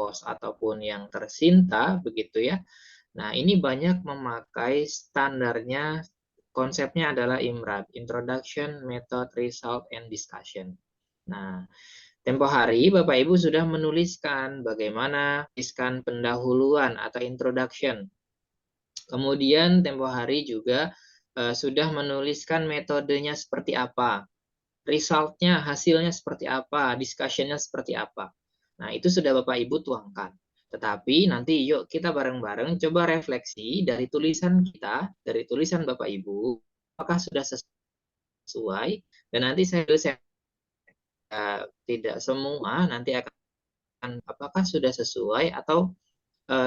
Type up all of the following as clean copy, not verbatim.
ataupun yang tersinta begitu ya. Nah, ini banyak memakai standarnya, konsepnya adalah IMRAD, Introduction, Method, Result, and Discussion. Nah, tempo hari Bapak Ibu sudah menuliskan bagaimana menuliskan pendahuluan atau introduction. Kemudian tempo hari juga sudah menuliskan metodenya seperti apa, resultnya, hasilnya seperti apa, discussionnya seperti apa. Nah, itu sudah Bapak Ibu tuangkan. Tetapi nanti yuk kita bareng-bareng coba refleksi dari tulisan kita, dari tulisan Bapak Ibu, apakah sudah sesuai, dan nanti saya tidak semua nanti akan apakah sudah sesuai atau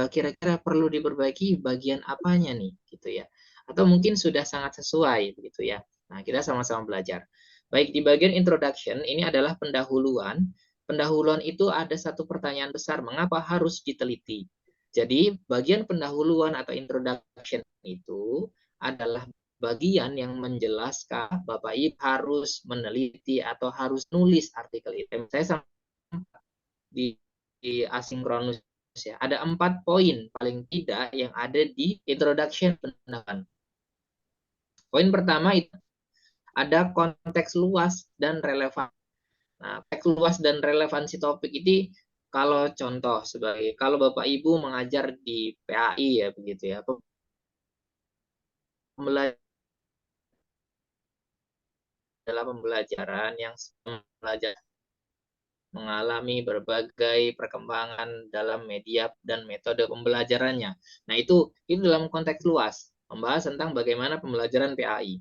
kira-kira perlu diperbaiki bagian apanya nih gitu ya. Atau mungkin sudah sangat sesuai begitu ya. Nah, kita sama-sama belajar. Baik, di bagian introduction ini adalah pendahuluan. Pendahuluan itu ada satu pertanyaan besar, mengapa harus diteliti? Jadi, bagian pendahuluan atau introduction itu adalah bagian yang menjelaskan Bapak Ibu harus meneliti atau harus nulis artikel itu. Saya di asinkronus ya. Ada 4 poin paling tidak yang ada di introduction pendahuluan. Poin pertama itu ada konteks luas dan relevan. Nah, konteks luas dan relevansi topik ini kalau contoh sebagai kalau Bapak Ibu mengajar di PAI ya begitu ya. Adalah pembelajaran yang belajar mengalami berbagai perkembangan dalam media dan metode pembelajarannya. Nah, itu dalam konteks luas, membahas tentang bagaimana pembelajaran PAI.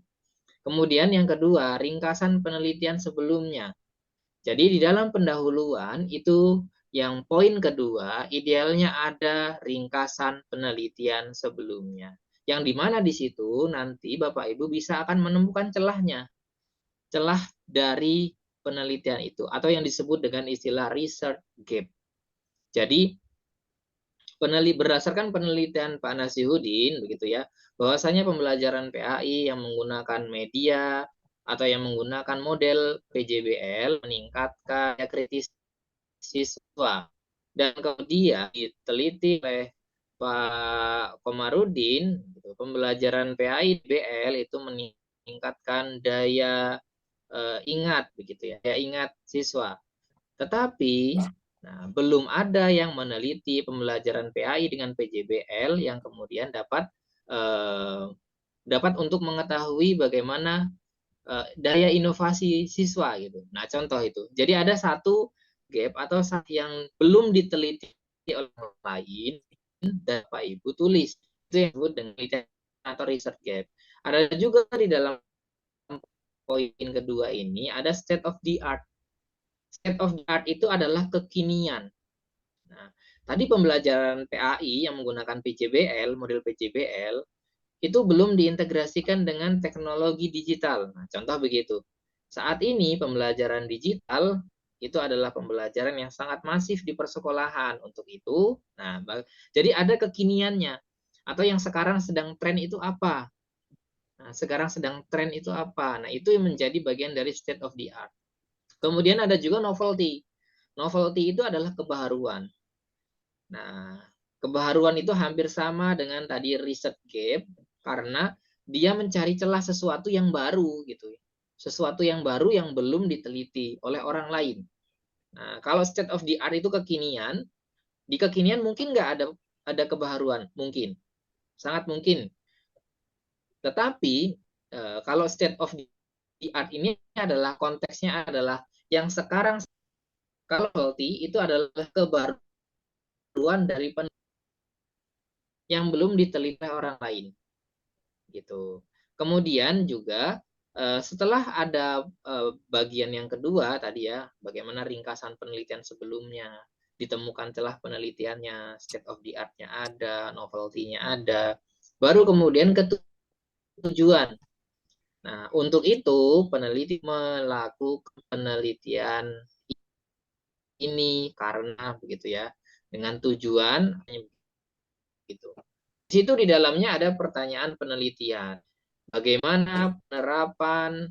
Kemudian yang kedua, ringkasan penelitian sebelumnya. Jadi di dalam pendahuluan itu yang poin kedua, idealnya ada ringkasan penelitian sebelumnya. Yang dimana di situ nanti Bapak Ibu bisa akan menemukan celahnya. Celah dari penelitian itu atau yang disebut dengan istilah research gap. Jadi berdasarkan penelitian Pak Nasihudin begitu ya, bahwasanya pembelajaran PAI yang menggunakan media atau yang menggunakan model PJBL meningkatkan kritis siswa, dan kemudian diteliti oleh Pak Komarudin, pembelajaran PAI BL itu meningkatkan daya ingat begitu ya, daya ingat siswa. Tetapi belum ada yang meneliti pembelajaran PAI dengan PJBL yang kemudian dapat untuk mengetahui bagaimana daya inovasi siswa gitu. Nah, contoh itu. Jadi ada satu gap atau yang belum diteliti oleh orang lain dan Pak Ibu tulis. Itu yang disebut dengan atau research gap. Ada juga di dalam poin kedua ini ada state of the art. State of the art itu adalah kekinian. Nah, tadi pembelajaran PAI yang menggunakan PJBL, model PJBL, itu belum diintegrasikan dengan teknologi digital. Nah, contoh begitu. Saat ini pembelajaran digital itu adalah pembelajaran yang sangat masif di persekolahan. Untuk itu, jadi ada kekiniannya. Atau yang sekarang sedang tren itu apa? Nah, sekarang sedang tren itu apa? Nah, itu yang menjadi bagian dari state of the art. Kemudian ada juga novelty. Novelty itu adalah kebaharuan. Nah, kebaharuan itu hampir sama dengan tadi research gap karena dia mencari celah sesuatu yang baru gitu. Sesuatu yang baru yang belum diteliti oleh orang lain. Nah, kalau state of the art itu kekinian, di kekinian mungkin nggak ada kebaharuan, mungkin. Sangat mungkin. Tetapi kalau state of the art ini adalah konteksnya adalah yang sekarang kalau healthy itu adalah kebaruan dari yang belum diteliti orang lain gitu. Kemudian juga setelah ada bagian yang kedua tadi ya, bagaimana ringkasan penelitian sebelumnya, ditemukan celah penelitiannya, state of the art-nya ada, novelty-nya ada, baru kemudian ke tujuan. Nah, untuk itu peneliti melakukan penelitian ini karena begitu ya, dengan tujuan gitu. Di situ di dalamnya ada pertanyaan penelitian. Bagaimana penerapan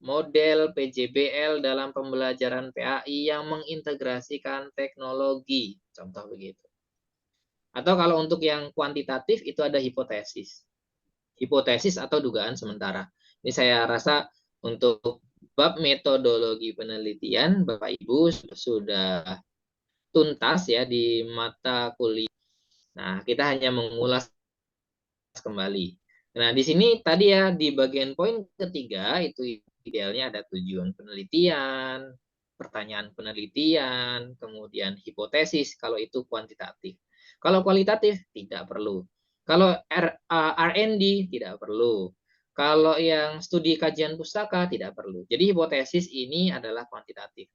model PJBL dalam pembelajaran PAI yang mengintegrasikan teknologi, contoh begitu. Atau kalau untuk yang kuantitatif itu ada hipotesis. Hipotesis atau dugaan sementara. Ini saya rasa untuk bab metodologi penelitian Bapak Ibu sudah tuntas ya di mata kuliah. Nah, kita hanya mengulas kembali. Nah, di sini tadi ya di bagian poin ketiga itu idealnya ada tujuan penelitian, pertanyaan penelitian, kemudian hipotesis kalau itu kuantitatif. Kalau kualitatif tidak perlu. Kalau R&D tidak perlu. Kalau yang studi kajian pustaka tidak perlu. Jadi hipotesis ini adalah kuantitatif.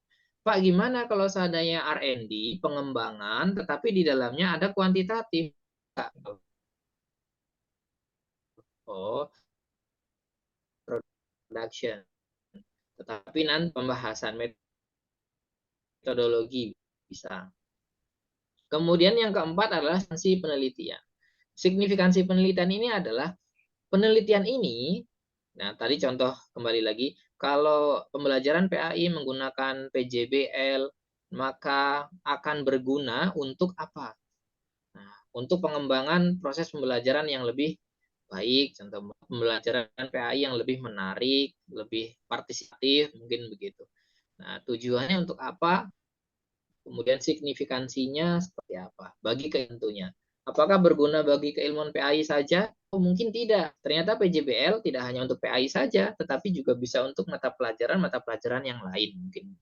Pak, gimana kalau seandainya R&D, pengembangan, tetapi di dalamnya ada kuantitatif? Oh, production. Tetapi nanti pembahasan metodologi bisa. Kemudian yang keempat adalah sanksi penelitian. Signifikansi penelitian ini adalah penelitian ini, nah tadi contoh kembali lagi, kalau pembelajaran PAI menggunakan PJBL, maka akan berguna untuk apa? Nah, untuk pengembangan proses pembelajaran yang lebih baik, contoh pembelajaran PAI yang lebih menarik, lebih partisipatif, mungkin begitu. Nah, tujuannya untuk apa? Kemudian signifikansinya seperti apa? Bagi tentunya. Apakah berguna bagi keilmuan PAI saja? Oh, mungkin tidak. Ternyata PJBL tidak hanya untuk PAI saja, tetapi juga bisa untuk mata pelajaran yang lain mungkin.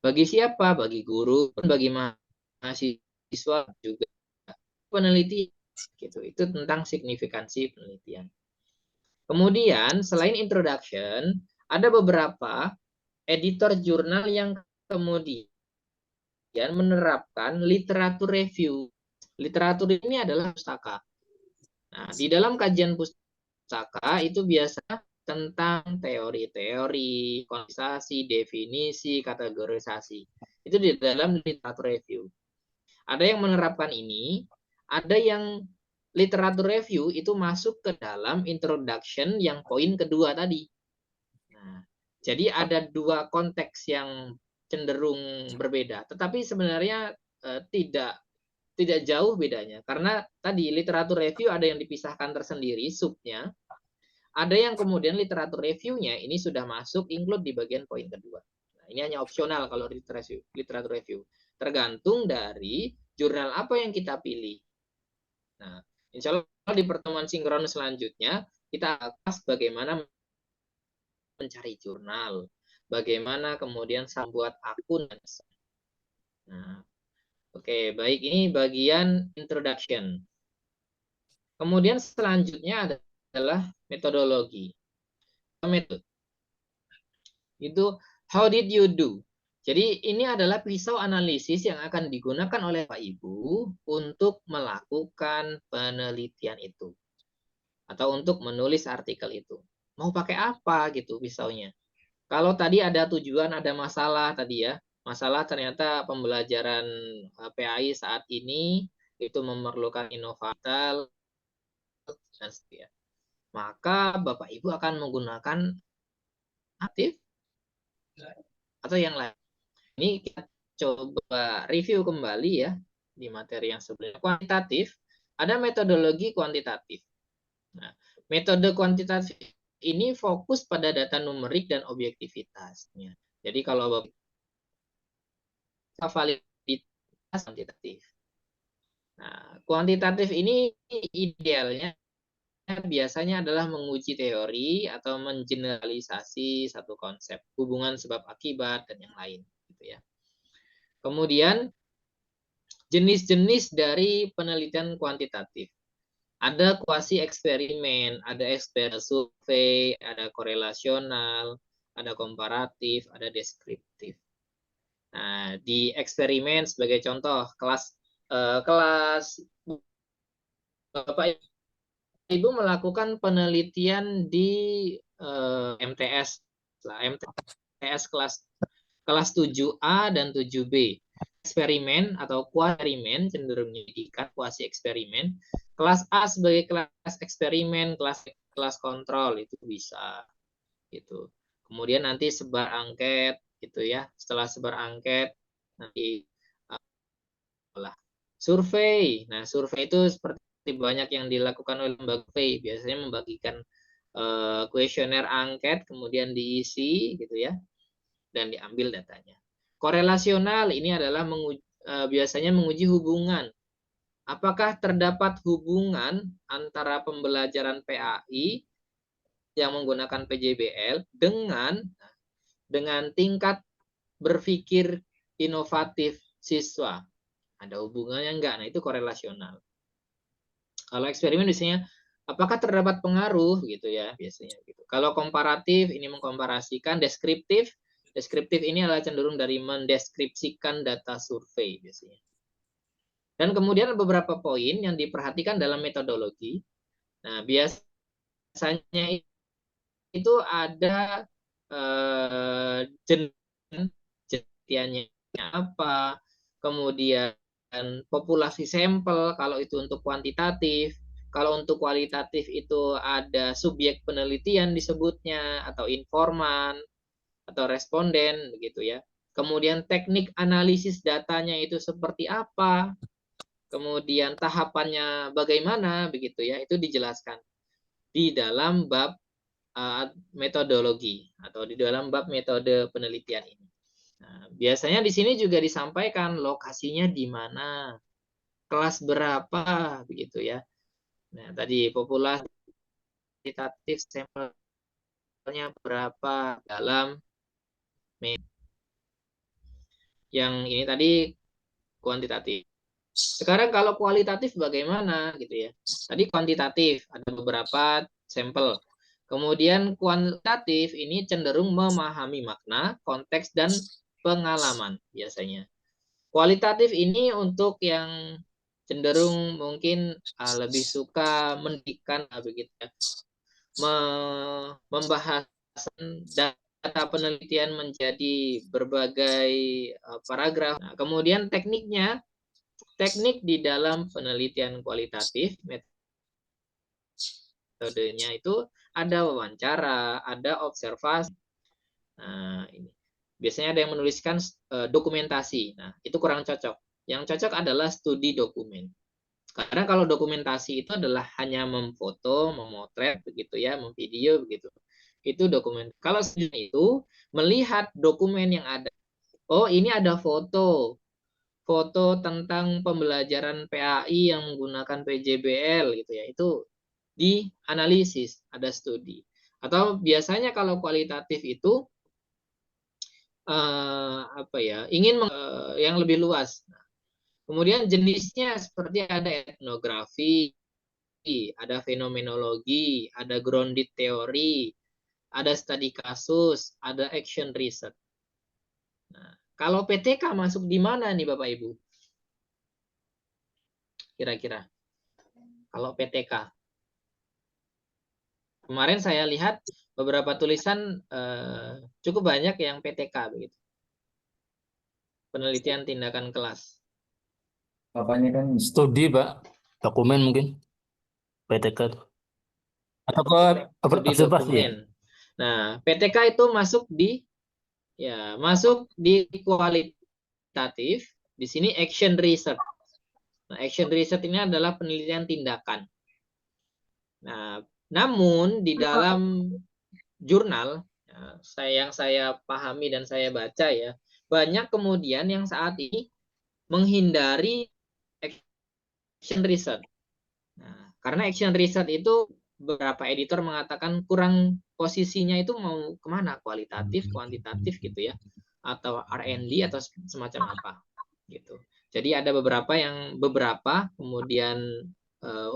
Bagi siapa? Bagi guru, bagi mahasiswa juga peneliti gitu. Itu tentang signifikansi penelitian. Kemudian selain introduction, ada beberapa editor jurnal yang kemudian menerapkan literatur review. Literatur ini adalah pustaka. Nah, di dalam kajian pustaka itu biasa tentang teori-teori, konsepsi, definisi, kategorisasi. Itu di dalam literatur review. Ada yang menerapkan ini, ada yang literatur review itu masuk ke dalam introduction yang poin kedua tadi. Nah, jadi ada dua konteks yang cenderung berbeda, tetapi sebenarnya tidak jauh bedanya karena tadi literatur review ada yang dipisahkan tersendiri subnya, ada yang kemudian literatur reviewnya ini sudah masuk include di bagian poin kedua. Nah, ini hanya opsional kalau literatur review, tergantung dari jurnal apa yang kita pilih. Nah, insya Allah di pertemuan sinkronus selanjutnya kita bahas bagaimana mencari jurnal, bagaimana kemudian membuat akun. Nah, oke, baik, ini bagian introduction. Kemudian selanjutnya adalah metodologi. Metode. Itu how did you do? Jadi ini adalah pisau analisis yang akan digunakan oleh Pak Ibu untuk melakukan penelitian itu. Atau untuk menulis artikel itu. Mau pakai apa gitu pisaunya. Kalau tadi ada tujuan, ada masalah tadi ya. Masalah ternyata pembelajaran PAI saat ini itu memerlukan inovasi dan seterusnya. Maka Bapak Ibu akan menggunakan aktif atau yang lain. Ini kita coba review kembali ya di materi yang sebelumnya. Kuantitatif, ada metodologi kuantitatif. Nah, metode kuantitatif ini fokus pada data numerik dan objektivitasnya. Jadi kalau validitas kuantitatif. Nah, kuantitatif ini idealnya biasanya adalah menguji teori atau mengeneralisasi satu konsep, hubungan sebab akibat dan yang lain gitu ya. Kemudian jenis-jenis dari penelitian kuantitatif. Ada kuasi eksperimen, ada eksperimen survei, ada korelasional, ada komparatif, ada deskriptif. Nah, di eksperimen sebagai contoh kelas Bapak Ibu melakukan penelitian di MTS lah, MTS kelas 7A dan 7B. Eksperimen atau kuadrimen cenderung menyedihkan kuasi eksperimen. Kelas A sebagai kelas eksperimen, kelas kontrol itu bisa gitu. Kemudian nanti sebar angket gitu ya. Setelah sebar angket nanti survei. Nah, survei itu seperti banyak yang dilakukan oleh lembaga survei, biasanya membagikan kuesioner angket, kemudian diisi gitu ya, dan diambil datanya. Korelasional ini adalah biasanya menguji hubungan. Apakah terdapat hubungan antara pembelajaran PAI yang menggunakan PJBL dengan tingkat berpikir inovatif siswa? Ada hubungannya enggak? Nah, itu korelasional. Kalau eksperimen biasanya apakah terdapat pengaruh gitu ya biasanya gitu. Kalau komparatif ini mengkomparasikan, deskriptif ini adalah cenderung dari mendeskripsikan data survei biasanya. Dan kemudian beberapa poin yang diperhatikan dalam metodologi. Nah, biasanya itu ada jenisnya apa, kemudian populasi sampel kalau itu untuk kuantitatif, kalau untuk kualitatif itu ada subjek penelitian disebutnya atau informan atau responden begitu ya. Kemudian teknik analisis datanya itu seperti apa, kemudian tahapannya bagaimana begitu ya, itu dijelaskan di dalam bab metodologi atau di dalam bab metode penelitian ini. Nah, biasanya di sini juga disampaikan lokasinya di mana, kelas berapa begitu ya. Nah, tadi populasi kuantitatif sampelnya berapa dalam yang ini tadi kuantitatif. Sekarang kalau kualitatif bagaimana gitu ya. Tadi kuantitatif ada beberapa sampel. Kemudian kuantitatif ini cenderung memahami makna, konteks dan pengalaman biasanya. Kualitatif ini untuk yang cenderung mungkin lebih suka mendikan begitu ya. Membahas data penelitian menjadi berbagai paragraf. Nah, kemudian teknik di dalam penelitian kualitatif, metodenya itu ada wawancara, ada observasi. Nah, ini biasanya ada yang menuliskan dokumentasi. Nah, itu kurang cocok. Yang cocok adalah studi dokumen. Karena kalau dokumentasi itu adalah hanya memfoto, memotret begitu ya, memvideo begitu. Itu dokumen. Kalau studi itu melihat dokumen yang ada. Oh, ini ada foto tentang pembelajaran PAI yang menggunakan PJBL gitu ya. Itu dianalisis, ada studi. Atau biasanya kalau kualitatif itu apa ya, ingin yang lebih luas. Kemudian jenisnya seperti ada etnografi, ada fenomenologi, ada grounded teori, ada studi kasus, ada action research. Nah, kalau PTK masuk di mana nih Bapak Ibu? Kira-kira. Kalau PTK. Kemarin saya lihat beberapa tulisan cukup banyak yang PTK begitu. Penelitian tindakan kelas. Bapaknya kan studi, Pak. Dokumen mungkin. PTK. Atau ke Studi observasi ya? dokumen. Nah, PTK itu masuk di kualitatif. Di sini action research. Nah, action research ini adalah penelitian tindakan. Nah, namun di dalam jurnal yang saya pahami dan saya baca ya, banyak kemudian yang saat ini menghindari action research. Nah, karena action research itu beberapa editor mengatakan kurang posisinya itu mau kemana, kualitatif, kuantitatif gitu ya, atau R&D atau semacam apa gitu. Jadi ada beberapa kemudian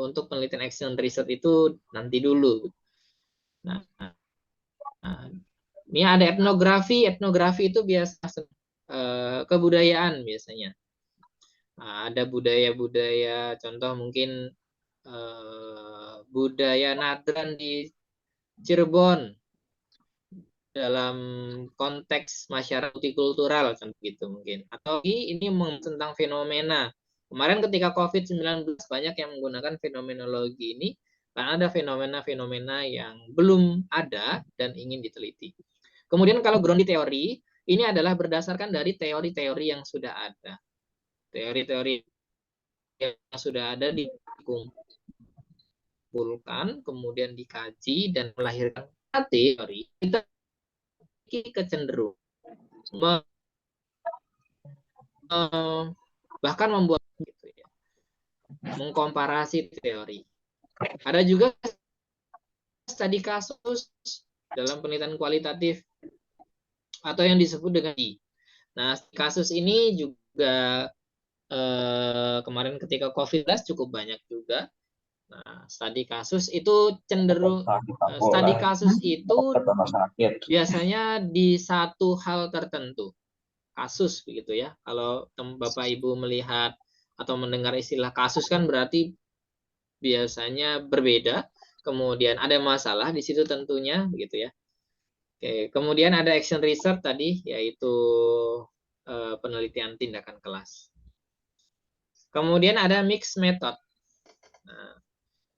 untuk penelitian action research itu nanti dulu. Nah, ini ada etnografi itu biasa kebudayaan biasanya. Nah, ada budaya-budaya, contoh mungkin budaya Nadran di Cirebon dalam konteks masyarakat multikultural gitu mungkin. Atau ini tentang fenomena. Kemarin ketika COVID-19 banyak yang menggunakan fenomenologi ini karena ada fenomena-fenomena yang belum ada dan ingin diteliti. Kemudian kalau grounded teori, ini adalah berdasarkan dari teori-teori yang sudah ada. Teori-teori yang sudah ada dikumpulkan, kemudian dikaji, dan melahirkan teori. Kita kecenderungan bahkan membuat gitu ya, mengkomparasi teori. Ada juga studi kasus dalam penelitian kualitatif atau yang disebut dengan I. Nah, kasus ini juga kemarin ketika COVID-19 cukup banyak juga. Nah, studi kasus itu cenderung studi kasus itu biasanya di satu hal tertentu. Kasus begitu ya. Kalau Bapak Ibu melihat atau mendengar istilah kasus kan berarti biasanya berbeda. Kemudian ada masalah di situ tentunya begitu ya. Oke, kemudian ada action research tadi yaitu penelitian tindakan kelas. Kemudian ada mixed method. Nah,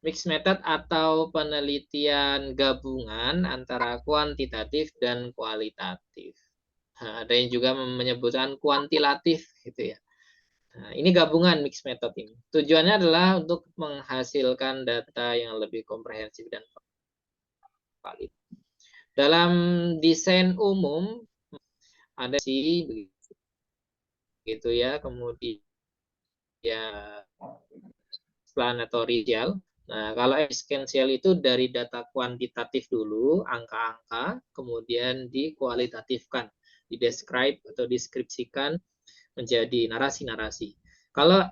mixed method atau penelitian gabungan antara kuantitatif dan kualitatif. Nah, ada yang juga menyebutkan kuantitatif gitu ya. Nah, ini gabungan mixed method ini. Tujuannya adalah untuk menghasilkan data yang lebih komprehensif dan valid. Dalam desain umum ada sih begitu ya, kemudian explanatorial. Nah, kalau esensial itu dari data kuantitatif dulu, angka-angka, kemudian dikualitatifkan, didescribe atau deskripsikan menjadi narasi-narasi. Kalau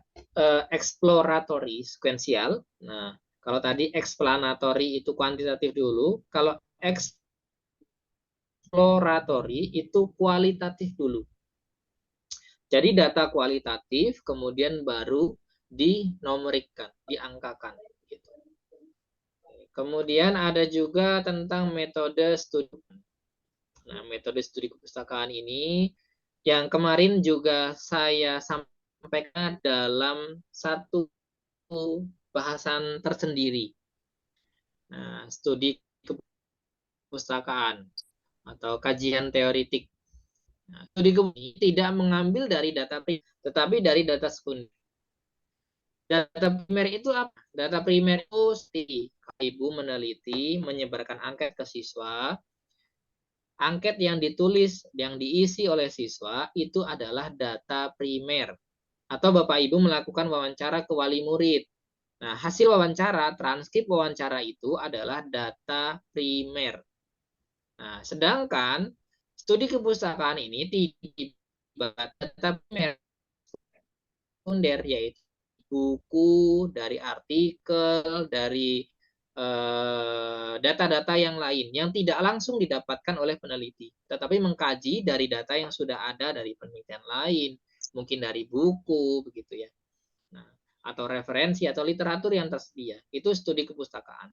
exploratory sequential, nah kalau tadi explanatory itu kuantitatif dulu, kalau exploratory itu kualitatif dulu. Jadi data kualitatif kemudian baru dinomorikkan, diangkakan. Gitu. Kemudian ada juga tentang metode studi. Nah, metode studi kepustakaan ini yang kemarin juga saya sampaikan dalam satu bahasan tersendiri. Nah, studi kepustakaan atau kajian teoritik. Nah, studi ini tidak mengambil dari data primer, tetapi dari data sekunder. Data primer itu apa? Data primer itu ibu meneliti, menyebarkan angket ke siswa. Angket yang ditulis, yang diisi oleh siswa itu adalah data primer. Atau Bapak Ibu melakukan wawancara ke wali murid. Nah, hasil wawancara, transkrip wawancara itu adalah data primer. Nah, sedangkan studi kepustakaan ini tidak data primer sekunder, yaitu buku, dari artikel, dari data-data yang lain yang tidak langsung didapatkan oleh peneliti, tetapi mengkaji dari data yang sudah ada dari penelitian lain, mungkin dari buku, begitu ya. Nah, atau referensi atau literatur yang tersedia, itu studi kepustakaan.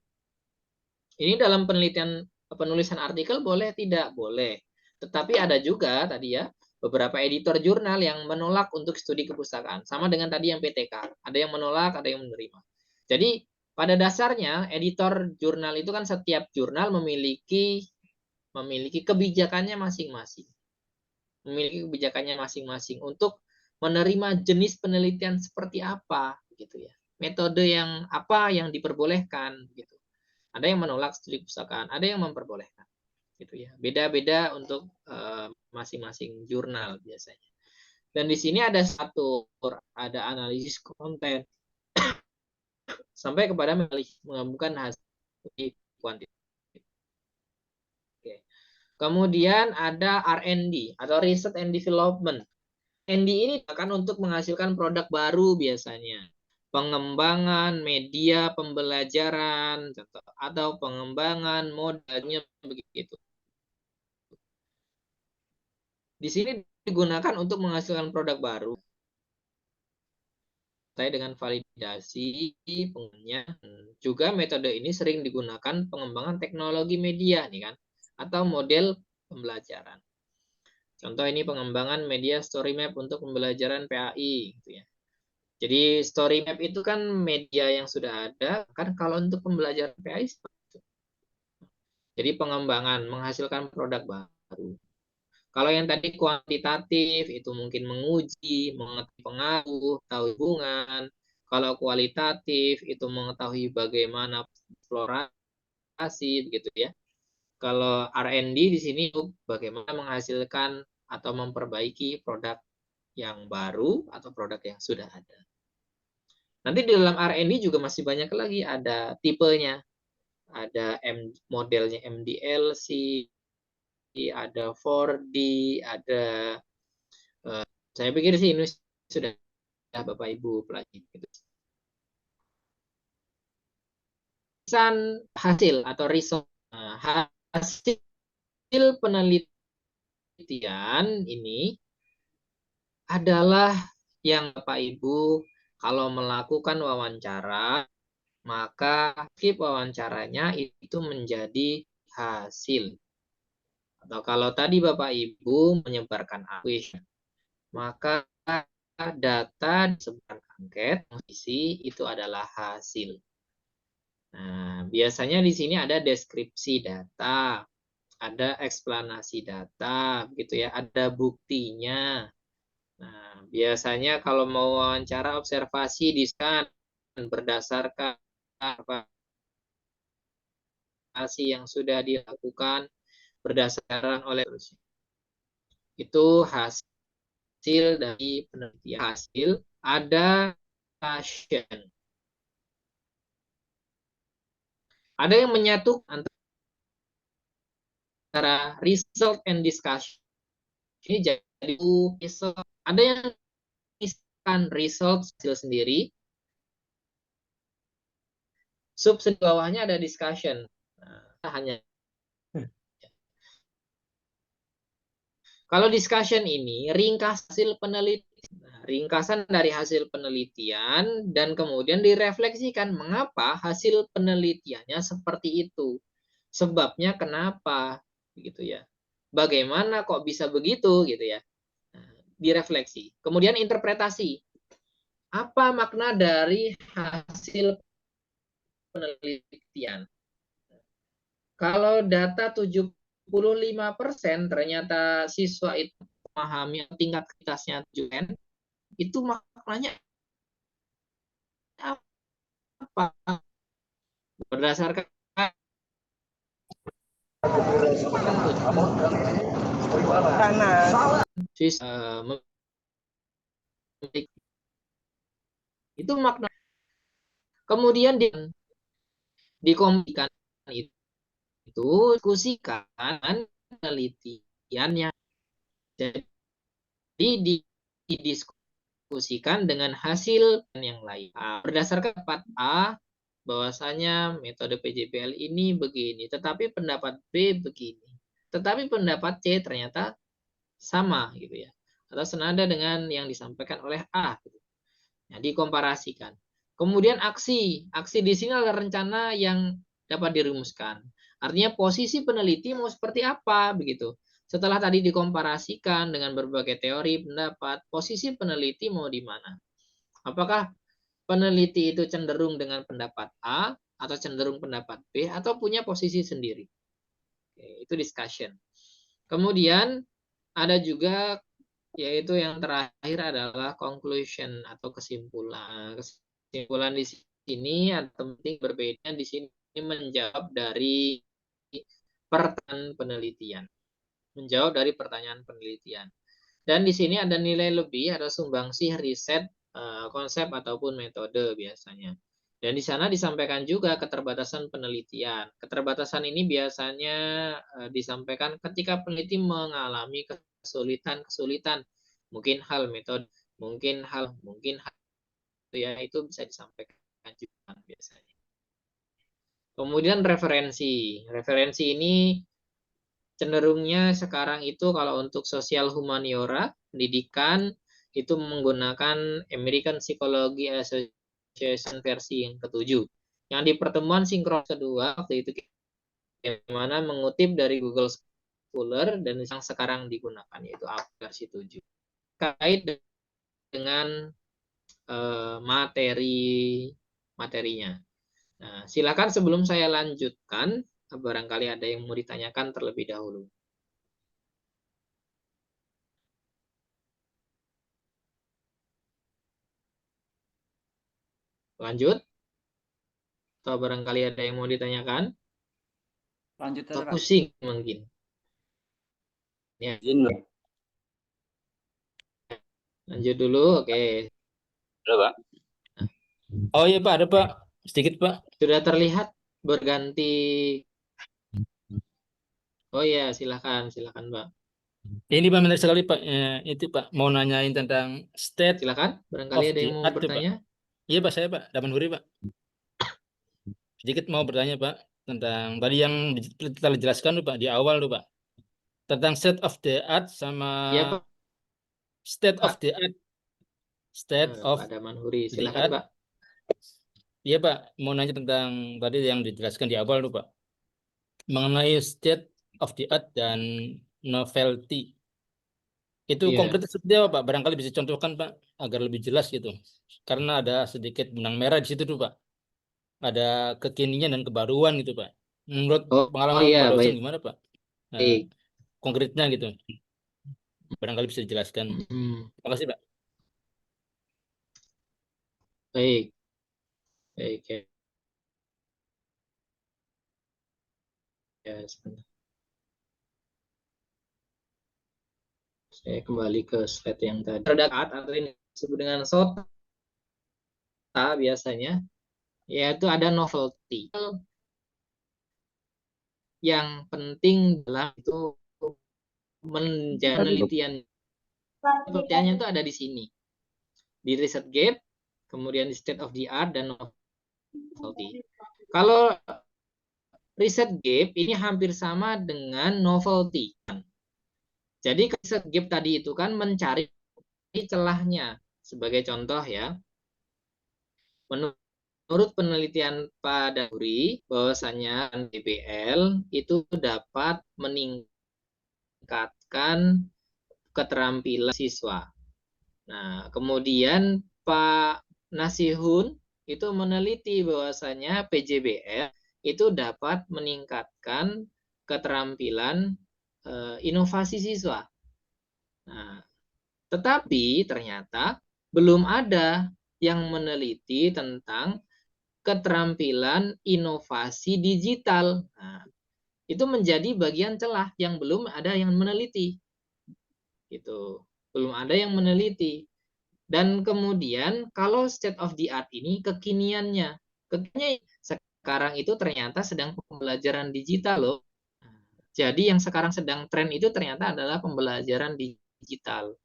Ini dalam penelitian penulisan artikel boleh, tidak boleh. Tetapi ada juga tadi ya beberapa editor jurnal yang menolak untuk studi kepustakaan, sama dengan tadi yang PTK, ada yang menolak, ada yang menerima. Jadi pada dasarnya editor jurnal itu kan setiap jurnal memiliki kebijakannya masing-masing. Memiliki kebijakannya masing-masing untuk menerima jenis penelitian seperti apa gitu ya. Metode yang apa yang diperbolehkan gitu. Ada yang menolak studi kepustakaan, ada yang memperbolehkan gitu ya. Beda-beda untuk masing-masing jurnal biasanya. Dan di sini ada analisis konten sampai kepada menggabungkan hasil kuantitatif. Oke. Kemudian ada R&D atau Research and Development. R&D ini akan untuk menghasilkan produk baru biasanya. Pengembangan media pembelajaran atau pengembangan modalnya begitu. Di sini digunakan untuk menghasilkan produk baru. Saya dengan validasi pengguna. Juga metode ini sering digunakan pengembangan teknologi media nih kan, atau model pembelajaran. Contoh ini pengembangan media story map untuk pembelajaran PAI gitu ya. Jadi story map itu kan media yang sudah ada, kan kalau untuk pembelajaran PAI seperti itu. Jadi pengembangan menghasilkan produk baru. Kalau yang tadi kuantitatif itu mungkin menguji, mengetahui pengaruh, tahu hubungan. Kalau kualitatif itu mengetahui bagaimana eksplorasi begitu ya. Kalau R&D di sini bagaimana menghasilkan atau memperbaiki produk yang baru atau produk yang sudah ada. Nanti di dalam R&D juga masih banyak lagi, ada tipenya. Ada modelnya MDLC, ada 4D, ada saya pikir sih ini sudah Bapak Ibu pelajari. Hasil atau result. Nah, hasil penelitian ini adalah yang Bapak Ibu kalau melakukan wawancara, maka skip wawancaranya itu menjadi hasil. Atau kalau tadi Bapak Ibu menyebarkan kuis, maka data disebarkan angket isi itu adalah hasil. Nah, biasanya di sini ada deskripsi data, ada eksplanasi data, begitu ya, ada buktinya. Nah, biasanya kalau mau wawancara observasi di sana berdasarkan observasi yang sudah dilakukan berdasarkan oleh itu hasil dari penelitian. Hasil ada discussion. Ada yang menyatukan antara result and discussion. Ini jadi result. Ada yang memisahkan result hasil sendiri. Sub bawahnya ada discussion. Nah, hanya kalau discussion ini ringkas hasil penelitian. Ringkasan dari hasil penelitian dan kemudian direfleksikan mengapa hasil penelitiannya seperti itu. Sebabnya kenapa gitu ya. Bagaimana kok bisa begitu gitu ya. Direfleksi. Kemudian interpretasi. Apa makna dari hasil penelitian? Kalau data 75% ternyata siswa itu memahami tingkat kritisnya 7N, itu maknanya apa? Berdasarkan itu makna. Kemudian dikomunikasikan itu diskusikan penelitian yang jadi didiskusikan dengan hasil yang lain. Berdasarkan pendapat A, bahwasanya metode PJPL ini begini, tetapi pendapat B begini. Tetapi pendapat C ternyata sama gitu ya. Atau senada dengan yang disampaikan oleh A gitu. Nah, dikomparasikan. Kemudian aksi. Aksi di sini adalah rencana yang dapat dirumuskan. Artinya posisi peneliti mau seperti apa begitu. Setelah tadi dikomparasikan dengan berbagai teori pendapat, posisi peneliti mau di mana? Apakah peneliti itu cenderung dengan pendapat A atau cenderung pendapat B atau punya posisi sendiri? Oke, itu discussion. Kemudian ada juga yaitu yang terakhir adalah conclusion atau kesimpulan. Kesimpulan di sini atau penting berbeda di sini menjawab dari pertanyaan penelitian. Menjawab dari pertanyaan penelitian. Dan di sini ada nilai lebih, ada sumbangsih riset, konsep ataupun metode biasanya. Dan di sana disampaikan juga keterbatasan penelitian. Keterbatasan ini biasanya disampaikan ketika peneliti mengalami kesulitan-kesulitan. Mungkin hal metode, mungkin hal itu bisa disampaikan juga biasanya. Kemudian referensi. Referensi ini cenderungnya sekarang itu kalau untuk sosial humaniora, pendidikan, itu menggunakan American Psychology Association versi yang ke-7. Yang di pertemuan sinkron kedua, waktu itu bagaimana mengutip dari Google Scholar dan yang sekarang digunakan, yaitu versi 7. Kait dengan materinya. Nah, silakan sebelum saya lanjutkan, barangkali ada yang mau ditanyakan terlebih dahulu. Lanjut, atau barangkali ada yang mau ditanyakan? Lanjut Atau aja, Pak. pusing mungkin? Ya, Izin, Pak. lanjut dulu. Oke, Ada, Pak. Oh iya Pak, ada Pak. Sedikit Pak. sudah terlihat berganti. Oh iya, silakan, Pak. Ini Pak menarik sekali Pak. Itu Pak mau nanyain tentang state Silakan, barangkali of ada the yang mau art tuh, Pak. bertanya. Iya Pak, saya Pak, Daman Huri Pak. Sedikit mau bertanya Pak tentang tadi yang kita jelaskan tuh Pak di awal tuh Pak. Tentang state of the art sama Ya, Pak. state of the art. State of Pak Damanhuri, the silakan art. Pak. Iya Pak, mau nanya tentang tadi yang dijelaskan di awal tuh Pak. Mengenai state of the art dan novelty. Itu Iya. konkret seperti apa Pak? Barangkali bisa contohkan Pak agar lebih jelas gitu. Karena ada sedikit benang merah di situ tuh Pak. Ada kekinian dan kebaruan gitu Pak. Menurut pengalaman iya, Pak dosen baik. gimana Pak? Baik. Konkretnya gitu. Barangkali bisa dijelaskan. Terima kasih Pak. Baik. Baik ya. Ya, sebentar. Saya kembali ke slide yang tadi. Terdekat atau ini disebut dengan SOTA biasanya, yaitu ada novelty. Yang penting dalam itu penelitiannya itu ada di sini. Di Research Gate, kemudian di State of the Art, dan novelty. Kalau Research Gap ini hampir sama dengan novelty. Jadi Research Gap tadi itu kan mencari celahnya. Sebagai contoh ya, menurut penelitian Pak Dauri, bahwasanya DBL itu dapat meningkatkan keterampilan siswa. Nah, kemudian Pak Nasihun itu meneliti bahwasanya PJBL itu dapat meningkatkan keterampilan inovasi siswa. Nah, tetapi ternyata belum ada yang meneliti tentang keterampilan inovasi digital. Nah, itu menjadi bagian celah yang belum ada yang meneliti. Gitu. Belum ada yang meneliti. Dan kemudian kalau state of the art ini kekiniannya. Kekiniannya sekarang itu ternyata sedang pembelajaran digital loh. Jadi yang sekarang sedang tren itu ternyata adalah pembelajaran digital.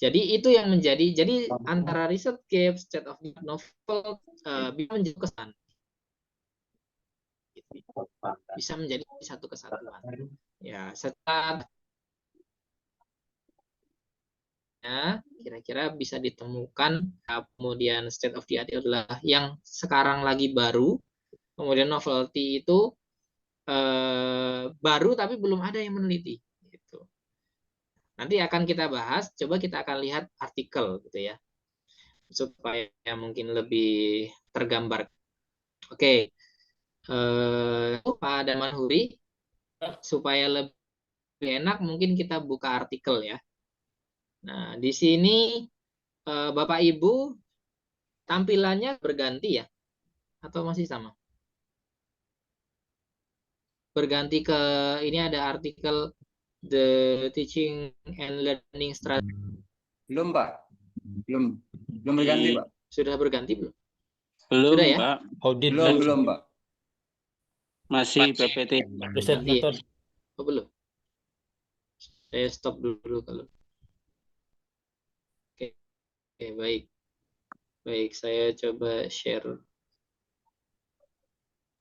Jadi itu yang menjadi, jadi antara Research Gap, State of the Art novel bisa menjadi kesan. Bisa menjadi satu kesatuan. Ya, setelah kira-kira bisa ditemukan, kemudian state of the art adalah yang sekarang lagi baru, kemudian novelty itu baru tapi belum ada yang meneliti. Gitu. Nanti akan kita bahas, coba kita akan lihat artikel gitu ya, supaya mungkin lebih tergambar. Oke, Pak Damanhuri, supaya lebih enak mungkin kita buka artikel ya. Nah, di sini Bapak Ibu tampilannya berganti ya? Atau masih sama? Berganti ke ini ada artikel The Teaching and Learning Strategy. Belum, Pak. Belum berganti, Pak. Sudah berganti belum? Belum, Sudah ya? Pak. Audit Belum, Pak. Masih PPT. riset Nanti ya? method. Oh, belum. Saya stop dulu kalau. Oke, baik. Baik, saya coba share.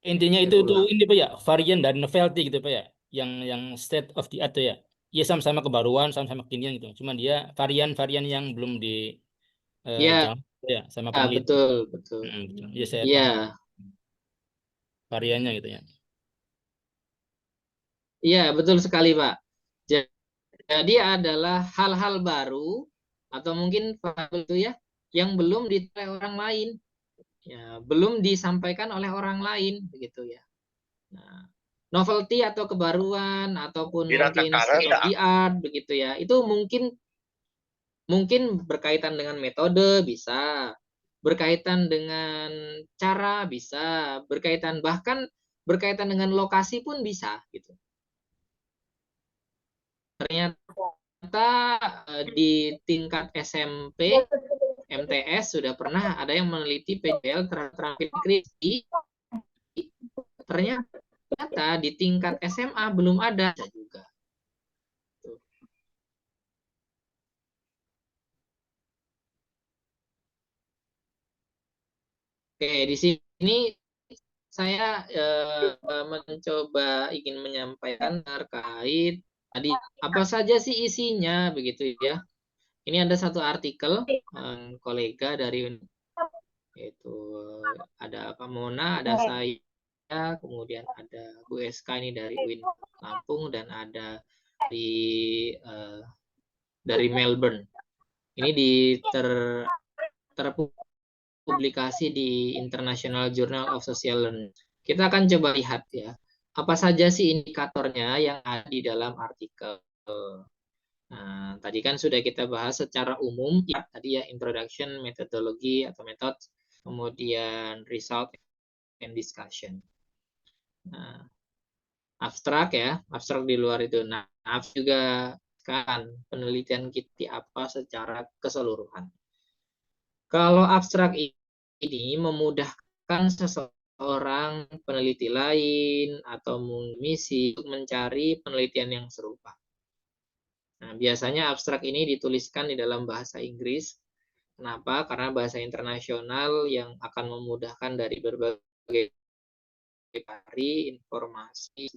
Intinya itu ini Pak ya, varian dan novelty gitu Pak ya. Yang state of the art tuh ya. Ya sama-sama kebaruan, sama-sama kekinian gitu. Cuma dia varian-varian yang belum di Ya, jawab ya sama peneliti. betul, betul. Betul. Ya saya Iya. paham variannya gitu ya. Iya, betul sekali, Pak. Jadi adalah hal-hal baru atau mungkin itu ya yang belum diteliti orang lain. Ya, belum disampaikan oleh orang lain begitu ya. Nah, novelty atau kebaruan ataupun mungkin state of the art begitu ya. Itu mungkin berkaitan dengan metode bisa, berkaitan dengan cara bisa, bahkan berkaitan dengan lokasi pun bisa gitu. Ternyata di tingkat SMP, MTS sudah pernah ada yang meneliti PJL terhadap kritis. Ternyata di tingkat SMA belum ada juga. Oke, di sini saya mencoba ingin menyampaikan terkait tadi apa saja sih isinya begitu ya. Ini ada satu artikel kolega dari yaitu ada Pak Mona, ada saya, kemudian ada Bu SK ini dari UIN Lampung dan ada dari Melbourne. Ini terpublikasi di International Journal of Social Learning. Kita akan coba lihat ya, apa saja sih indikatornya yang ada di dalam artikel. Nah, tadi kan sudah kita bahas secara umum, ya, tadi ya introduction, metodologi atau metode, kemudian result and discussion. Nah, abstrak ya, abstrak di luar itu. Nah, juga kan penelitian kita apa secara keseluruhan. Kalau abstrak ini memudahkan seseorang peneliti lain atau misi untuk mencari penelitian yang serupa. Nah, biasanya abstrak ini dituliskan di dalam bahasa Inggris. Kenapa? Karena bahasa internasional yang akan memudahkan dari berbagai informasi.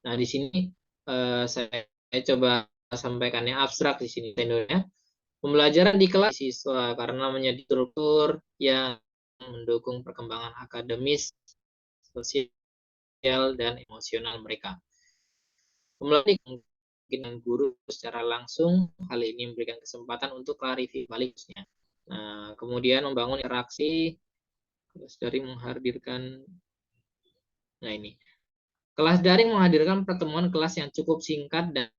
Nah, di sini saya coba sampaikannya abstrak di sini. Pembelajaran di kelas siswa karena menjadi struktur yang mendukung perkembangan akademis, sosial, dan emosional mereka. Pembelajaran dengan guru secara langsung, hal ini memberikan kesempatan untuk klarifikasi baliknya. Nah, kemudian membangun interaksi, kelas daring menghadirkan, nah ini, kelas daring menghadirkan pertemuan kelas yang cukup singkat dan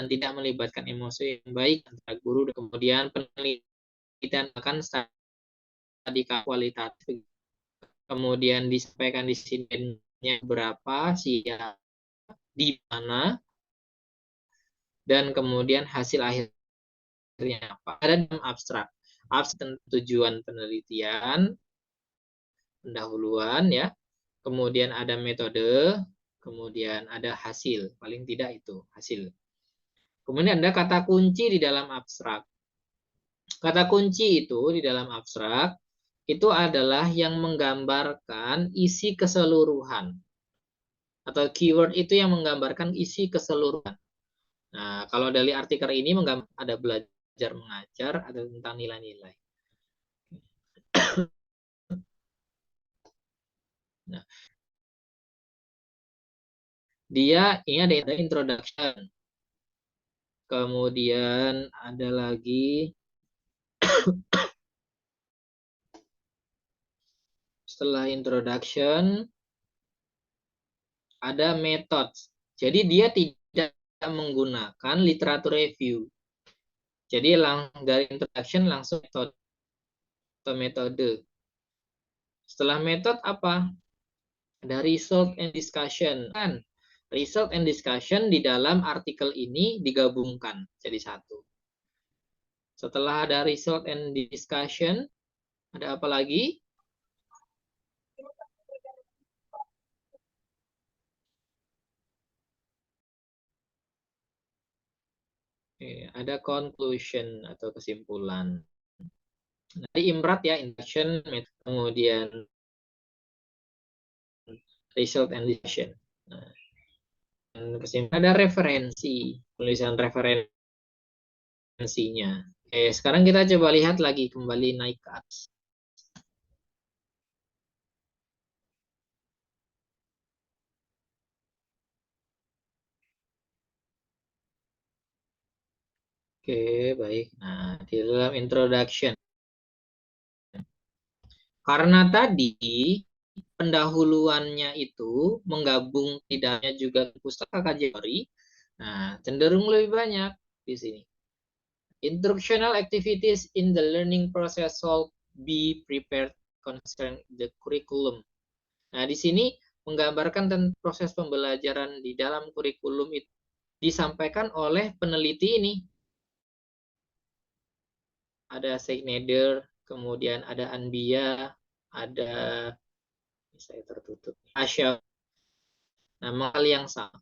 tidak melibatkan emosi yang baik antara guru dan kemudian penelitian akan studi kualitatif. Kemudian disampaikan di sini berapa, siapa, di mana, dan kemudian hasil akhirnya apa. Ada dalam abstrak. Abstrak tujuan penelitian, pendahuluan ya. Kemudian ada metode, kemudian ada hasil. Paling tidak itu hasil. Kemudian ada kata kunci di dalam abstrak. Kata kunci itu di dalam abstrak itu adalah yang menggambarkan isi keseluruhan. Atau keyword itu yang menggambarkan isi keseluruhan. Nah, kalau dari artikel ini ada belajar mengajar, ada tentang nilai-nilai. Nah, ini ada introduction. Kemudian ada lagi setelah introduction ada methods. Jadi dia tidak menggunakan literatur review. Jadi dari introduction langsung metode. Setelah metode apa? Ada result and discussion. Kan result and discussion di dalam artikel ini digabungkan jadi satu. Setelah ada result and discussion, ada apa lagi? Ada conclusion atau kesimpulan. Dari IMRAT ya, introduction, kemudian result and discussion. Nah, ada referensi, tulisan referensinya. Sekarang kita coba lihat lagi kembali naik ke atas. Oke, baik. Nah, di dalam introduction. Karena tadi pendahuluannya itu menggabung tidaknya juga pustaka kajian. Nah, cenderung lebih banyak di sini. Instructional activities in the learning process should be prepared concern the curriculum. Nah, di sini menggambarkan tentang proses pembelajaran di dalam kurikulum itu disampaikan oleh peneliti ini. Ada Schneider, kemudian ada Anbia, ada saya tertutup, Asya. Nah, hal yang sama.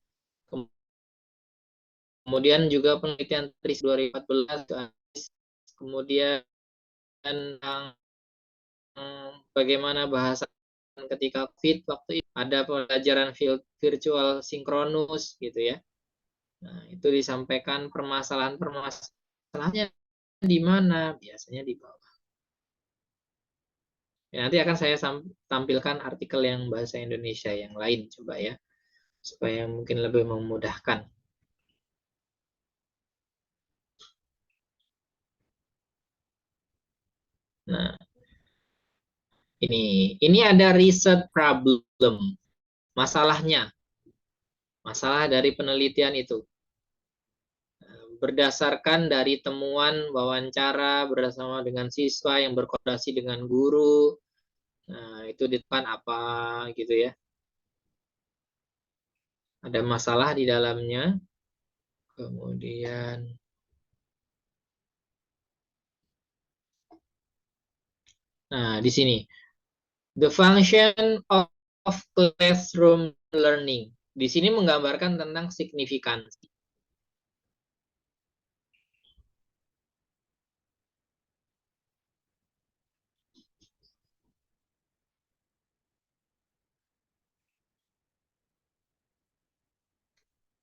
Kemudian juga penelitian TRIS 2014, kemudian tentang bagaimana bahasa ketika COVID waktu itu ada pembelajaran virtual sinkronus gitu ya. Nah, itu disampaikan permasalahannya di mana? Biasanya di bawah. Ya, nanti akan saya tampilkan artikel yang bahasa Indonesia yang lain coba ya, supaya mungkin lebih memudahkan. Nah, ini ada research problem, masalahnya, masalah dari penelitian itu. Berdasarkan dari temuan wawancara bersama dengan siswa yang berkoordinasi dengan guru, nah itu di depan apa gitu ya. Ada masalah di dalamnya. Kemudian nah di sini the function of classroom learning. Di sini menggambarkan tentang signifikansi.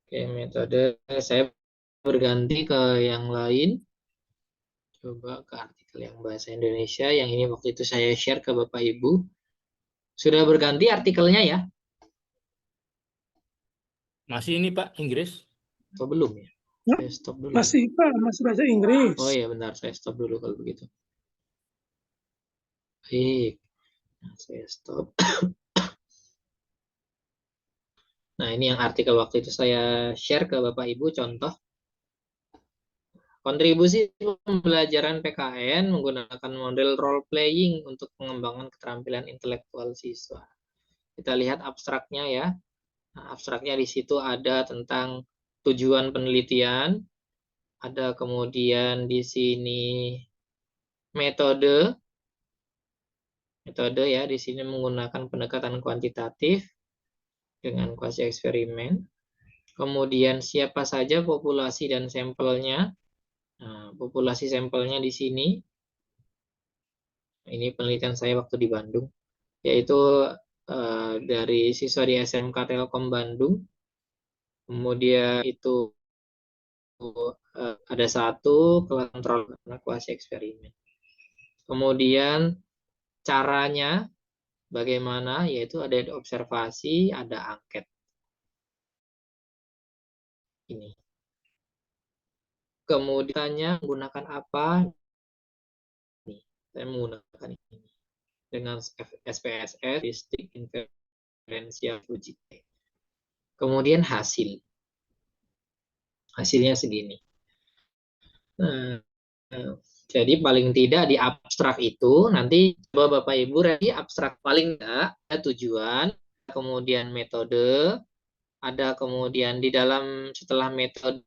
Oke, metode saya berganti ke yang lain. Coba ke artikel yang bahasa Indonesia. Yang ini waktu itu saya share ke Bapak Ibu. Sudah berganti artikelnya ya? Masih ini Pak, Inggris? Atau belum ya? Ya, Saya stop dulu. Masih Pak, masih bahasa Inggris. Oh iya benar, saya stop dulu kalau begitu. Baik, nah, saya stop. Nah ini yang artikel waktu itu saya share ke Bapak Ibu, contoh. Kontribusi pembelajaran PKN menggunakan model role playing untuk pengembangan keterampilan intelektual siswa. Kita lihat abstraknya ya. Nah, abstraknya di situ ada tentang tujuan penelitian, ada kemudian di sini metode ya, di sini menggunakan pendekatan kuantitatif dengan kuasi eksperimen. Kemudian siapa saja populasi dan sampelnya. Nah, populasi sampelnya di sini. Ini penelitian saya waktu di Bandung, yaitu dari siswa di SMK Telkom Bandung. Kemudian itu ada satu kontrol kuasi eksperimen. Kemudian caranya bagaimana, yaitu ada observasi, ada angket. Ini. Kemudian menggunakan apa? Nih, saya menggunakan ini dengan SPSS, statistik inferensial uji. Kemudian hasilnya segini. Nah, jadi paling tidak di abstrak itu nanti coba Bapak Ibu ready abstrak paling enggak ada tujuan, kemudian metode, ada kemudian di dalam setelah metode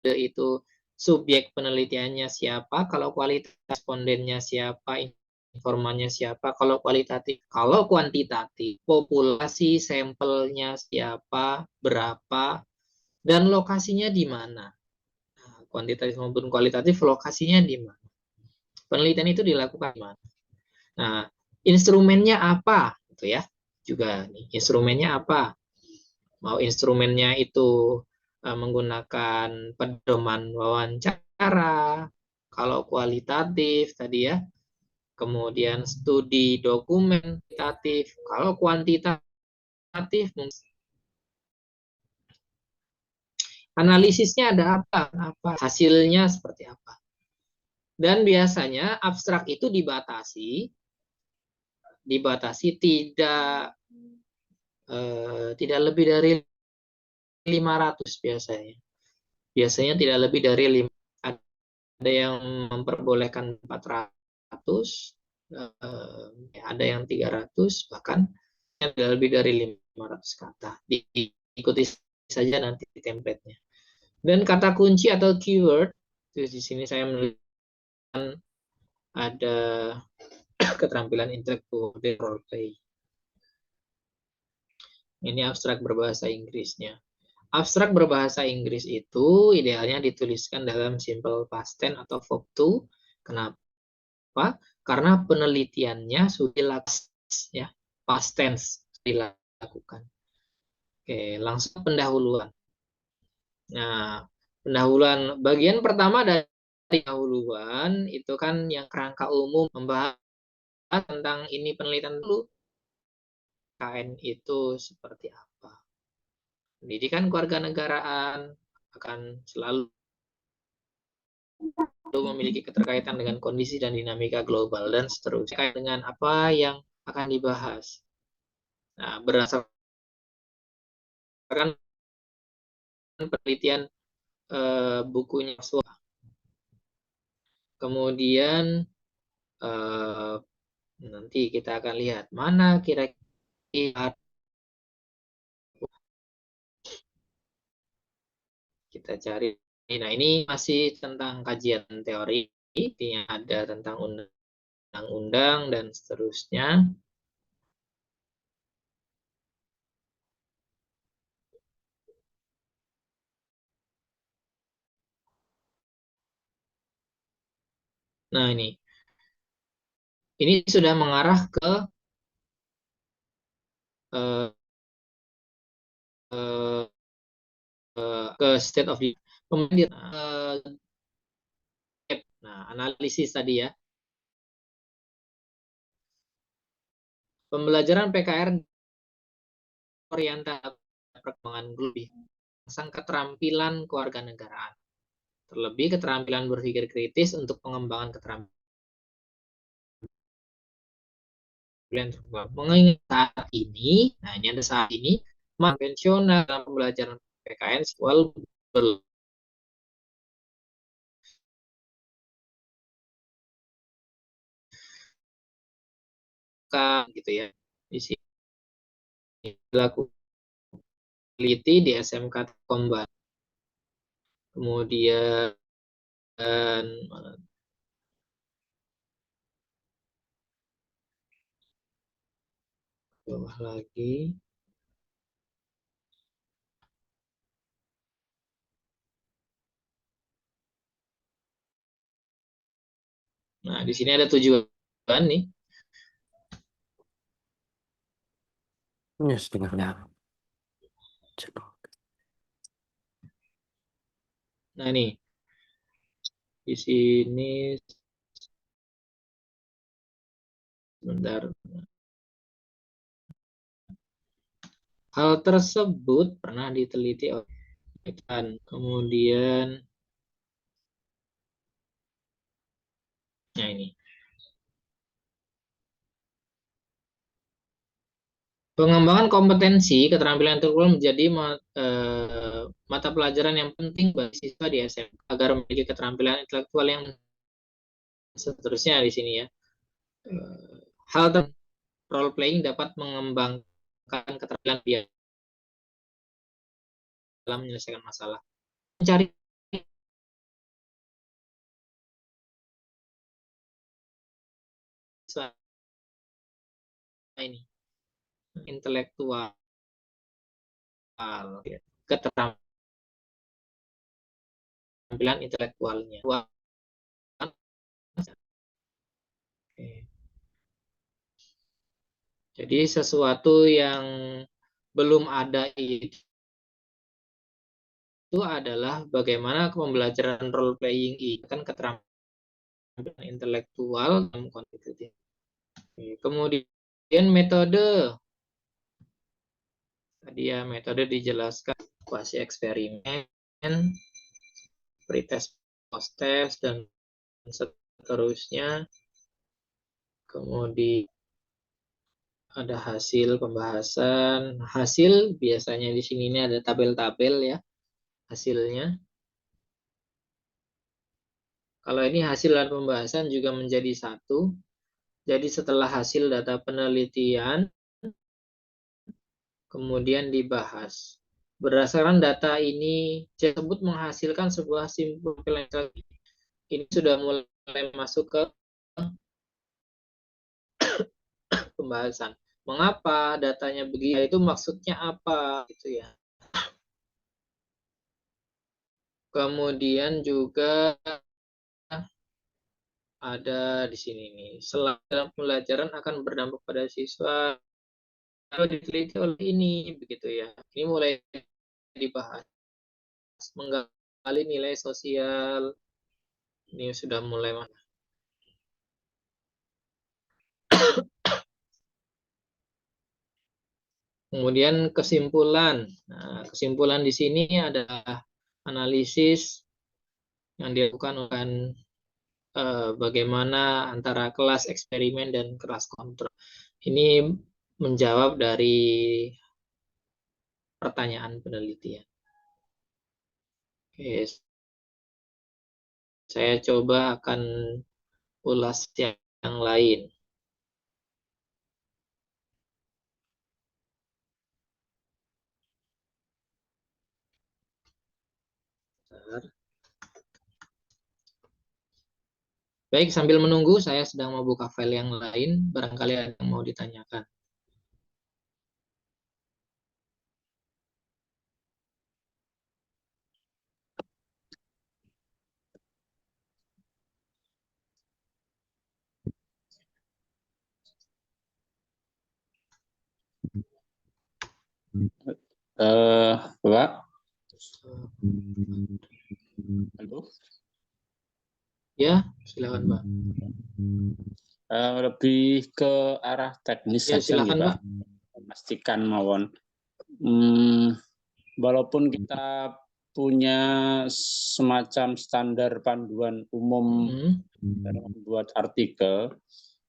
itu subjek penelitiannya siapa, kalau kualitas respondennya siapa, informannya siapa, kalau kualitatif, kalau kuantitatif, populasi sampelnya siapa, berapa, dan lokasinya di mana. Nah, kuantitatif maupun kualitatif, lokasinya di mana. Penelitian itu dilakukan di mana. Nah, instrumennya apa, gitu ya. Juga nih, instrumennya apa? Mau instrumennya itu menggunakan pedoman wawancara, kalau kualitatif tadi ya, kemudian studi dokumentatif, kalau kuantitatif analisisnya ada apa, hasilnya seperti apa. Dan biasanya abstrak itu dibatasi tidak lebih dari 500 biasanya. biasanya tidak lebih dari 5. Ada yang memperbolehkan 400, ada yang 300, bahkan tidak lebih dari 500 kata. Diikuti saja nanti template-nya. Dan kata kunci atau keyword, di sini saya menuliskan ada keterampilan intelektual role play. Ini abstrak berbahasa Inggrisnya. Abstrak berbahasa Inggris itu idealnya dituliskan dalam simple past tense atau verb to. Kenapa? Karena penelitiannya sudah dilakukan, ya, past tense dilakukan. Oke, langsung pendahuluan. Nah, pendahuluan bagian pertama dari pendahuluan itu kan yang kerangka umum membahas tentang ini penelitian dulu. KN itu seperti apa? Pendidikan kewarganegaraan akan selalu memiliki keterkaitan dengan kondisi dan dinamika global dan seterusnya. Kait dengan apa yang akan dibahas. Nah, berdasarkan penelitian bukunya Swa. Kemudian nanti kita akan lihat mana kira-kira kita cari. Nah, ini masih tentang kajian teori, intinya ada tentang undang-undang dan seterusnya. Nah, ini sudah mengarah ke state of the nah, analisis tadi ya. Pembelajaran PKR orientasi perkembangan lebih tentang keterampilan kewarganegaraan. Terlebih keterampilan berpikir kritis untuk pengembangan keterampilan. Mengingat saat ini, nah ini ada saat ini, konvensional dalam pembelajaran PKN siswa gitu ya. Di sini dilakukan peneliti di SMK Komban. Kemudian bawah lagi. Nah, di sini ada tujuan nih. Yes, dengarnya. Nah, nih. Di sini sebentar. Hal tersebut pernah diteliti oleh kemudian nah ini. Pengembangan kompetensi keterampilan intelektual menjadi mata pelajaran yang penting bagi siswa di SMA agar memiliki keterampilan intelektual yang seterusnya di sini ya. Hal role playing dapat mengembangkan keterampilan dia dalam menyelesaikan masalah. Mencari ini intelektual, keterampilan intelektualnya. Jadi sesuatu yang belum ada itu adalah bagaimana pembelajaran role playing ini kan keterampilan intelektual dalam konteks itu. Kemudian metode tadi ya, metode dijelaskan kuasi eksperimen, pretest, post test dan seterusnya. Kemudian ada hasil pembahasan. Hasil biasanya di sini ini ada tabel-tabel ya hasilnya. Kalau ini hasil dan pembahasan juga menjadi satu. Jadi setelah hasil data penelitian, kemudian dibahas. Berdasarkan data ini, tersebut menghasilkan sebuah simpul yang ini sudah mulai masuk ke pembahasan. Mengapa datanya begini? Itu maksudnya apa? Gitu ya. Kemudian juga ada di sini nih, dalam pembelajaran akan berdampak pada siswa diteliti oleh ini, begitu ya. Ini mulai dibahas, menggali nilai sosial, ini sudah mulai. Kemudian kesimpulan. Nah, kesimpulan di sini adalah analisis yang dilakukan oleh bagaimana antara kelas eksperimen dan kelas kontrol. Ini menjawab dari pertanyaan penelitian. Oke, saya coba akan ulas yang lain. Baik, sambil menunggu, saya sedang membuka file yang lain. Barangkali ada yang mau ditanyakan. Pak. Halo. Ya, silakan, Pak. Lebih ke arah teknis Ya, saja nih, silakan, Pak. Pak. Memastikan mawon. Walaupun kita punya semacam standar panduan umum dalam membuat artikel,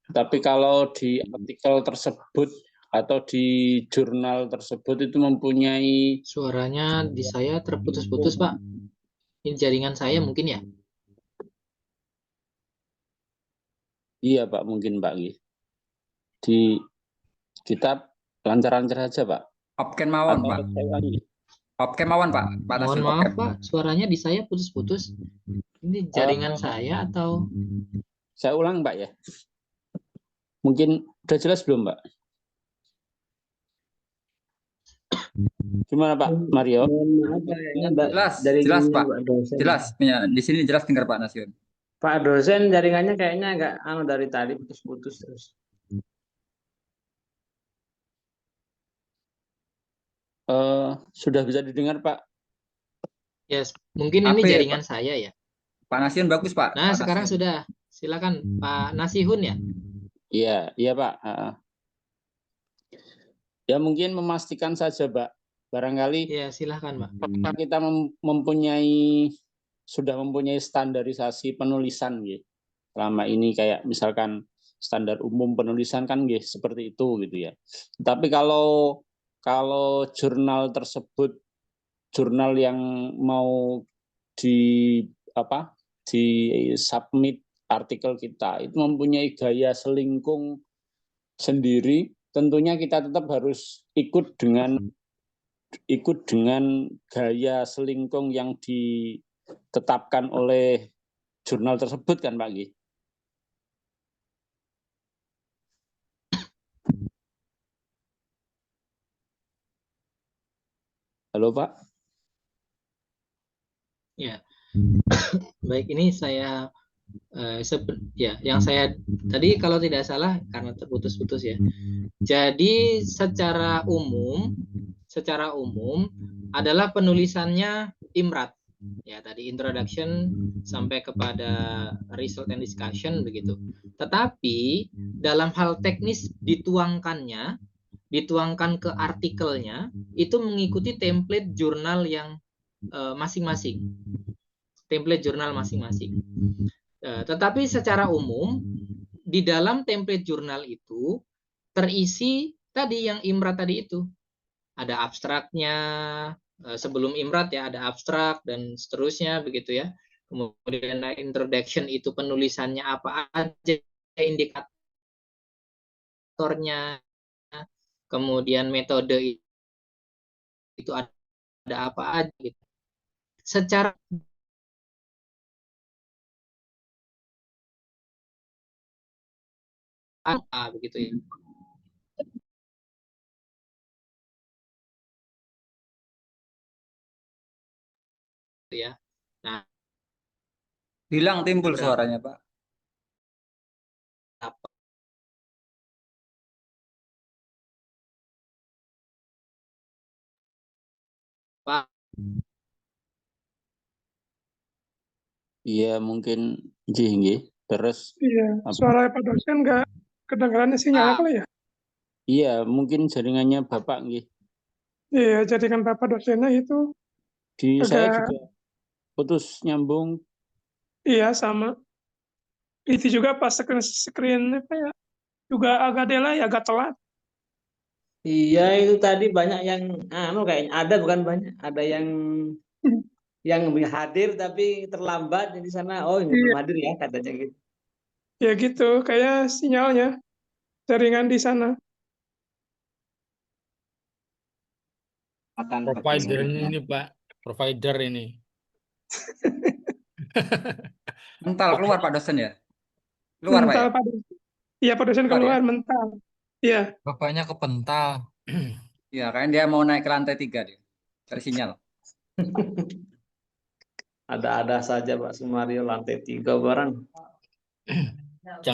tapi kalau di artikel tersebut atau di jurnal tersebut itu mempunyai Suaranya di saya terputus-putus, Pak. Ini jaringan saya mungkin ya? Iya, Pak, mungkin, Pak. Di kita lancar-lancar saja, Pak. Opken mawon, Pak. Opken mawon, Pak. Mohon maaf, Pak. Suaranya di saya putus-putus. Ini jaringan saya atau? Saya ulang, Pak, ya. Mungkin udah jelas belum, Pak? Gimana, Pak Mario? Jelas, Pak. Jelas. Ya, di sini jelas dengar Pak Nasion. Pak dosen jaringannya kayaknya agak dari tadi putus-putus terus. Sudah bisa didengar, Pak? Yes, mungkin ini jaringan saya ya. Pak Nasion bagus, Pak. Nah, Pak sekarang Nasion. sudah. Silakan Pak Nasihun ya. Iya, Pak. Ya mungkin memastikan saja, Pak. Barangkali ya, silakan, Pak. Kita sudah mempunyai standarisasi penulisan, gitu. Selama ini kayak misalkan standar umum penulisan kan, gitu, seperti itu, gitu ya. Tapi kalau jurnal tersebut, jurnal yang mau di submit artikel kita itu mempunyai gaya selingkung sendiri, tentunya kita tetap harus ikut dengan gaya selingkung yang ditetapkan oleh jurnal tersebut kan, Pak Gi? Halo, Pak. Ya. Baik, ini saya yang saya tadi kalau tidak salah karena terputus-putus ya. Jadi secara umum adalah penulisannya Imrat. Ya, tadi introduction sampai kepada result and discussion begitu. Tetapi dalam hal teknis dituangkan ke artikelnya itu mengikuti template jurnal yang masing-masing. Template jurnal masing-masing. Tetapi secara umum di dalam template jurnal itu terisi tadi yang Imrat tadi itu. Ada abstraknya, sebelum Imrat ya ada abstrak dan seterusnya begitu ya. Kemudian introduction itu penulisannya apa aja, indikatornya, kemudian metode itu ada apa aja gitu. Secara apa begitu ya. Ya. Nah, Hilang timbul suaranya, Pak. apa Pak? Iya, mungkin nggih. Terus Iya, apa? suara Pak dosen nggak kedengarannya sinyalnya kali ya? Iya, mungkin jaringannya Bapak nggih. Iya, jadikan Bapak dosennya itu Di saya agak, juga putus nyambung. iya sama. Itu juga pas screen apa ya, juga agak delay, agak telat. Iya itu tadi banyak yang kayaknya ada bukan banyak, ada yang hadir tapi terlambat di sana. Oh ini Iya, belum hadir ya katanya gitu. ya gitu, kayak sinyalnya jaringan di sana. Providernya ini Pak, provider ini. Mental keluar Pak dosen ya? Keluar Pak Mental ya? Pak dosen. Iya, Pak dosen Keluar ya? keluar mental. Iya, Bapaknya kepental. Iya, kayaknya dia mau naik ke lantai 3 dia. Cari sinyal. Ada-ada saja Pak Sumario lantai 3 barang.